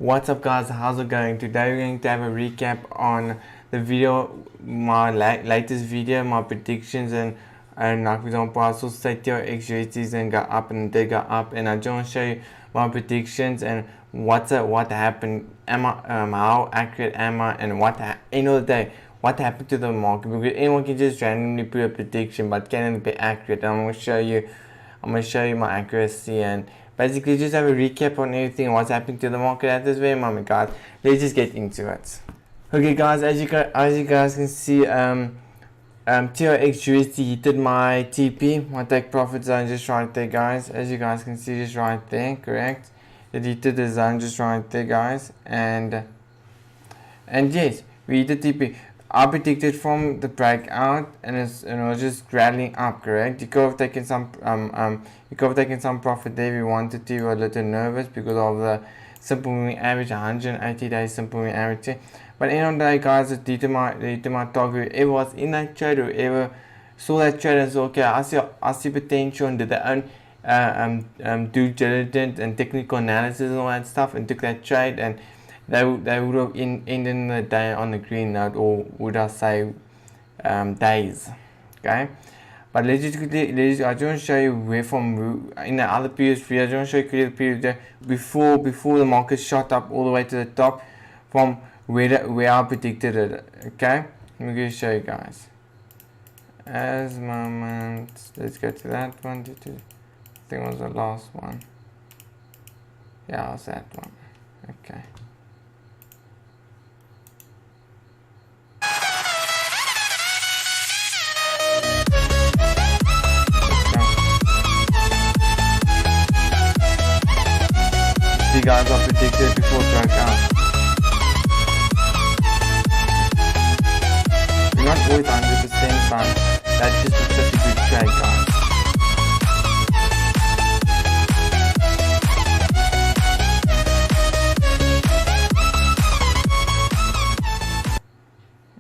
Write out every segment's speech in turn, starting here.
What's up guys, how's it going? Today we're going to have a recap on the video, my latest video, my predictions, and like for example I saw say TRXUSDT and got up and they got up, and I just want to show you my predictions and what happened, how accurate am I, and end of the day what happened to the market, because anyone can just randomly put a prediction but can it be accurate. And I'm going to show you my accuracy and basically just have a recap on everything, what's happening to the market at this very moment, guys. Let's just get into it. Okay guys, as you guys can see, TRXUSD hit my TP, my take profit zone just right there, guys. As you guys can see, just right there, correct? It hit the zone just right there, guys, and yes, we hit the TP. I predicted from the breakout, and it was just rattling up, correct? You could have taken some profit there if you wanted to. You were a little nervous because of the simple moving average, 180 days simple moving average. But end of the day, guys, it did to my target. Whoever was in that trade, whoever saw that trade and said, okay, I see potential, and did their own due diligence and technical analysis and all that stuff, and took that trade, and they would have ended the day on the green note, or would I say days, okay? But I just want to show you where from in the other previous video. I just want to show you the period there before the market shot up all the way to the top from where I predicted it, okay? Let me just show you guys. As moment, let's go to that one. I think it was the last one. Yeah, it was that one. Okay. You guys are predicted before it broke out. You're not always 100%, but that's just such a good trade, guys.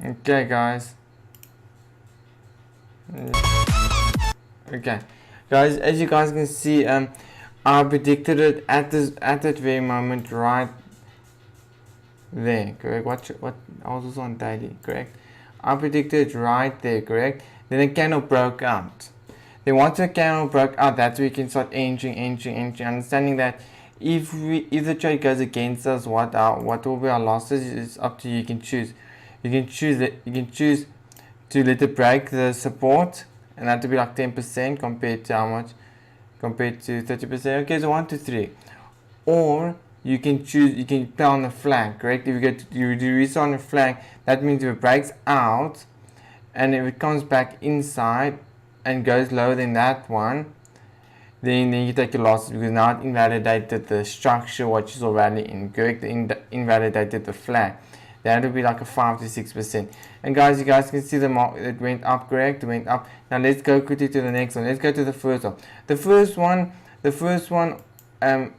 Okay, guys. Okay, guys. As you guys can see, I predicted it at that very moment right there, correct? What I was also on daily, correct? I predicted it right there, correct? Then the candle broke out. Then once the candle broke out, that's where we can start entering, understanding that if the trade goes against us, what will be our losses is up to you. You can choose to let it break the support, and that to be like 10% compared to how much? Compared to 30%. Okay, so 1 to 3. Or you can play on the flag, correct? If you do reset on the flag, that means if it breaks out and if it comes back inside and goes lower than that one, then you take your losses, because now it invalidated the structure what you saw rally in, correct? It invalidated the flag. That would be like a 5 to 6%. And guys, you guys can see the market, it went up, correct? It went up. Now let's go quickly to the next one. Let's go to the first one. The first one, I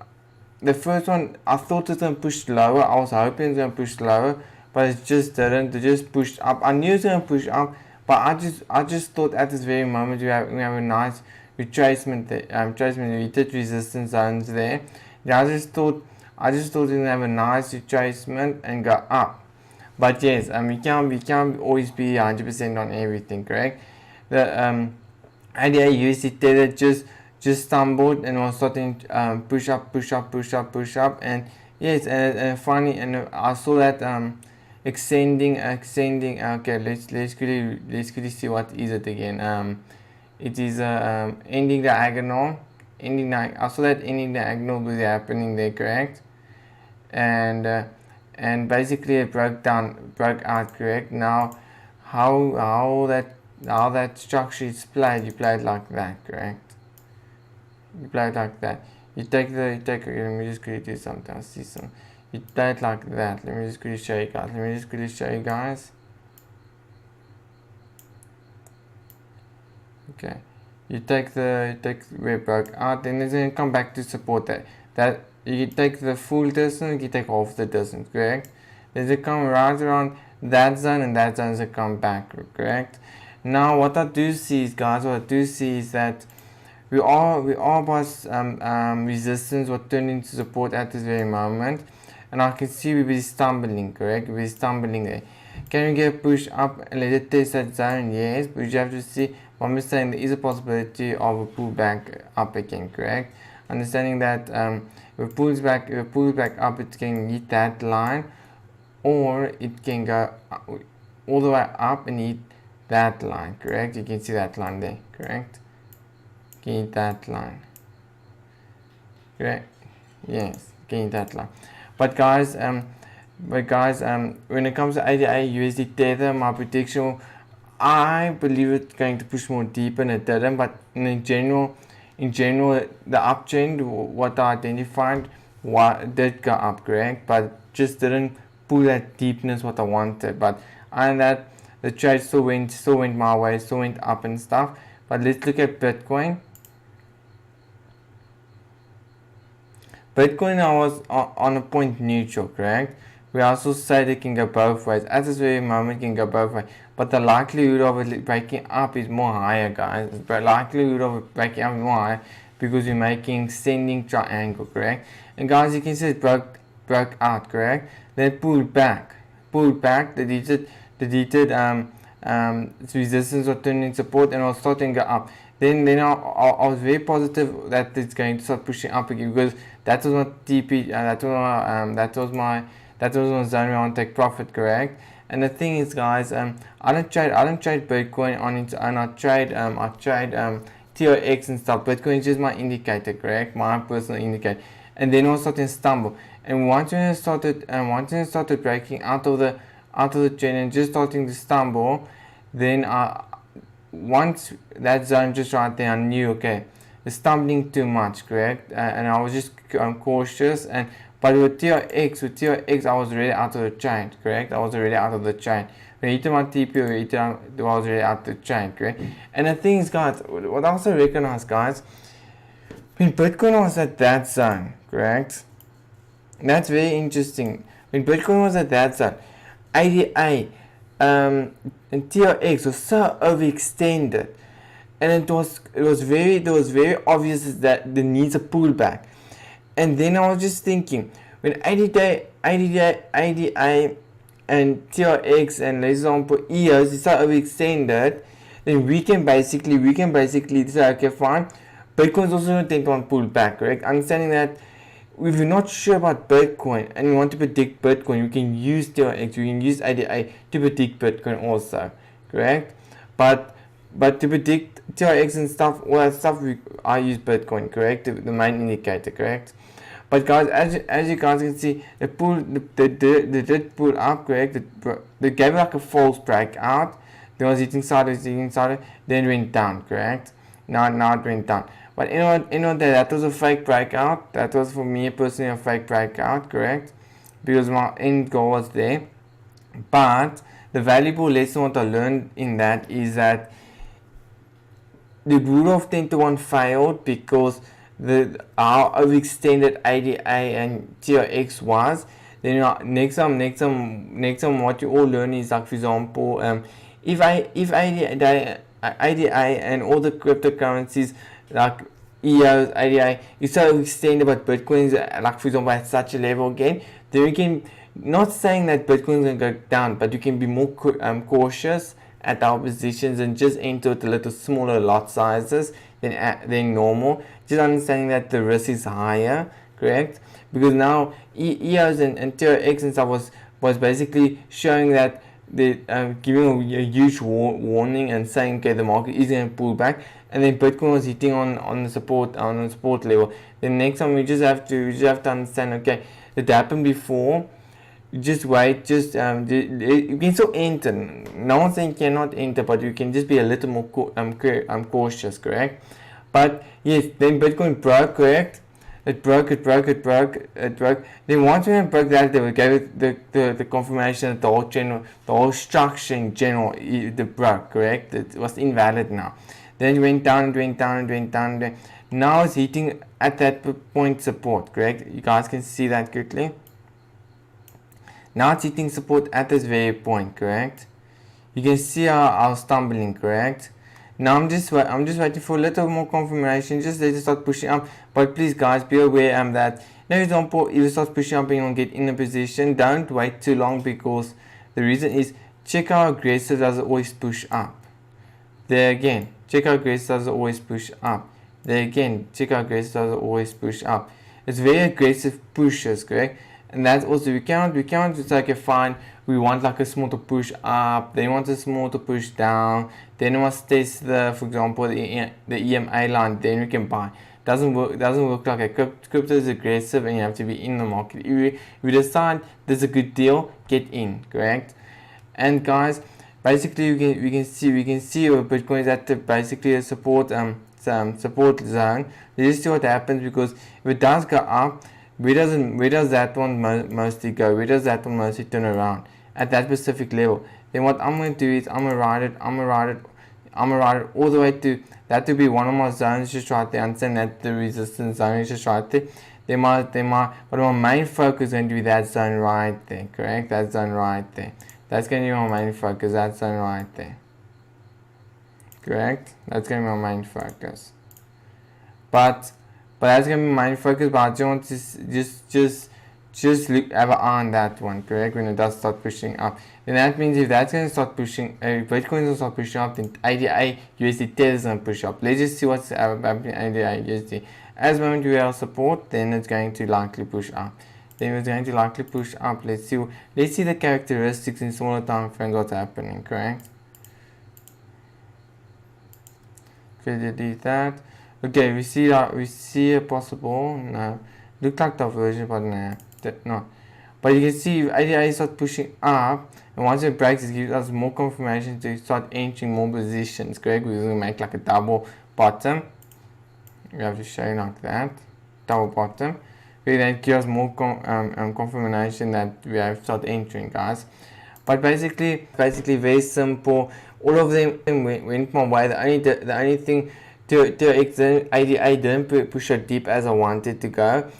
thought it's going to push lower. I was hoping it's going to push lower, but it just didn't. It just pushed up. I knew it's going to push up, but I just thought at this very moment we have a nice retracement there. We did resistance zones there. Yeah, I just thought it's going to have a nice retracement and go up. But yes, we can't always be 100% on everything, correct? The ADAUSDT tether just stumbled and was starting push up, and yes, and finally, and I saw that extending. Okay, let's quickly see what is it again. It is ending diagonal. I saw that ending diagonal was happening there, correct? And basically it broke out, correct? Now how that structure is played, you play it like that, correct? You play it like that. You take okay, let me just quickly do something. I see some. You play it like that. Let me just quickly show you guys. Okay. You take where it broke out, then it's gonna come back to support that. You take the full distance, you take half the distance, correct? Then it come right around that zone, and that zone will come back, correct? Now what I do see is, guys, that we are past resistance what turned into support at this very moment. and I can see we'll be stumbling, correct? We'll be stumbling there. Can we get a push up and let it test that zone? Yes, but you have to see what I'm saying. There is a possibility of a pullback up again, correct? Understanding that if it pulls back up, it can hit that line, or it can go all the way up and hit that line, correct? You can see that line there, correct? You can hit that line, correct? Yes, you can hit that line. But guys, when it comes to ADA USD Tether, my prediction, I believe it's going to push more deeper and it didn't. But in general, the uptrend, what I identified, did go up, correct? But just didn't pull that deepness what I wanted. But other than that, the trade still went my way, still went up and stuff. But let's look at Bitcoin. Bitcoin, I was on a point neutral, correct? We also said it can go both ways. At this very moment, it can go both ways. But the likelihood of it breaking up is more higher, guys. The likelihood of it breaking up is more higher because we're making ascending triangle, correct? And guys, you can see it broke out, correct? Then it pulled back, the deleted resistance or turning support, and it was starting to go up. Then I was very positive that it's going to start pushing up again, because that was my TP, that was my zone where I want to take profit, correct? And the thing is, guys, I don't trade Bitcoin on its own. I trade TRX and stuff. Bitcoin is just my indicator, correct? My personal indicator. And then I was starting to stumble. And once when I started breaking out of the trend and just starting to stumble, then once that zone just right there, I knew, okay, it's stumbling too much, correct? And I was just cautious. But with TRX, I was already out of the chain, correct? I was already out of the chain. When I hit my TP, I was already out of the chain, correct? And the thing is, guys, what I also recognize, guys, when Bitcoin was at that zone, correct? That's very interesting. When Bitcoin was at that zone, ADA and TRX was so overextended, and it was very obvious that there needs a pullback. And then I was just thinking, when ADA and TRX and, for example, EOS is so overextended, then we can basically say, okay, fine, Bitcoin's also going to take one pullback, correct? Understanding that if you're not sure about Bitcoin and you want to predict Bitcoin, you can use TRX, you can use ADA to predict Bitcoin also, correct? But to predict TRX and stuff, all that stuff, I use Bitcoin, correct? The main indicator, correct? But guys, as you guys can see, they did pull up, correct? They gave like a false breakout. They was hitting sideways, then went down, correct? Now it went down. But that was a fake breakout. That was for me personally a fake breakout, correct? Because my end goal was there. But the valuable lesson what I learned in that is that the rule of 10 to 1 failed because how overextended ADA and TRX was. Then next time what you all learn is, like, for example, if ADA and all the cryptocurrencies like EOS, ADA is so extended, but Bitcoin is, like, for example, at such a level again, then we can, not saying that Bitcoin is going to go down, but you can be more cautious at our positions and just enter with a little smaller lot sizes than normal, just understanding that the risk is higher, correct? Because now EOS and TRX and stuff was basically showing that they're giving a huge warning and saying, okay, the market is going to pull back, and then Bitcoin was hitting on the support level. Then next time we just have to understand, okay, it happened before. Just wait, you can still enter. No one's saying you cannot enter, but you can just be a little more cautious, correct? But yes, then Bitcoin broke, correct? It broke. Then once we broke that, they gave it the confirmation that the whole channel, the whole structure in general, it broke, correct? It was invalid now. Then it went down. Now it's hitting at that point support, correct? You guys can see that quickly. Now it's hitting support at this very point, correct? You can see our stumbling, correct? Now I'm just waiting for a little more confirmation, just let it start pushing up. But please, guys, be aware that Now, for example, if it starts pushing up and you want to get in a position, don't wait too long, because the reason is, check how aggressive does it always push up. There again, check how aggressive does it always push up. There again, check how aggressive does it always push up. It's very aggressive pushes, correct? And that's also, we cannot just like, okay, fine, we want like a small to push up, then we want a small to push down, then we must test the, for example, the EMA line, then we can buy. Doesn't work like a crypto is aggressive and you have to be in the market. If you decide there's a good deal, get in, correct? And guys, basically we can see where Bitcoin is at basically a support support zone. Let's just see what happens, because if it does go up, where does that one mostly go? Where does that one mostly turn around? At that specific level. Then what I'm going to do is I'm gonna ride it all the way to that to be one of my zones just right there. Understand that the resistance zone is just right there. But my main focus is going to be that zone right there, correct? That zone right there. That's going to be my main focus, that zone right there. Correct? That's going to be my main focus. But that's going to be my main focus, but I just want to just look, have an eye on that one, correct? When it does start pushing up. Then that means if that's going to start pushing, Bitcoin is going to start pushing up, then ADAUSDT is going to push up. Let's just see what's happening ADAUSD. As the moment we have support, then it's going to likely push up. Let's see the characteristics in smaller time frames, what's happening, correct? Okay, delete that. Okay, we see a possible, no, look like diversion, but no. But you can see if ADA starts pushing up, and once it breaks, it gives us more confirmation to start entering more positions, correct? We're going to make like a double bottom. We have to show you like that, double bottom. That gives us more confirmation that we have to start entering, guys. But basically very simple. All of them went my way. The only thing, TRXUSDT ADA didn't push as deep as I wanted to go,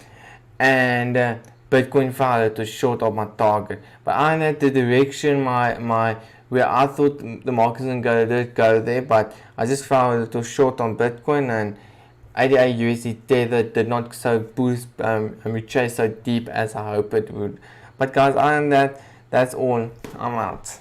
and Bitcoin fell a little short of my target. But I know the direction where I thought the market was did go there, but I just fell a little short on Bitcoin, and ADAUSD Tether did not so boost retrace so deep as I hope it would. But guys, other than that, that's all. I'm out.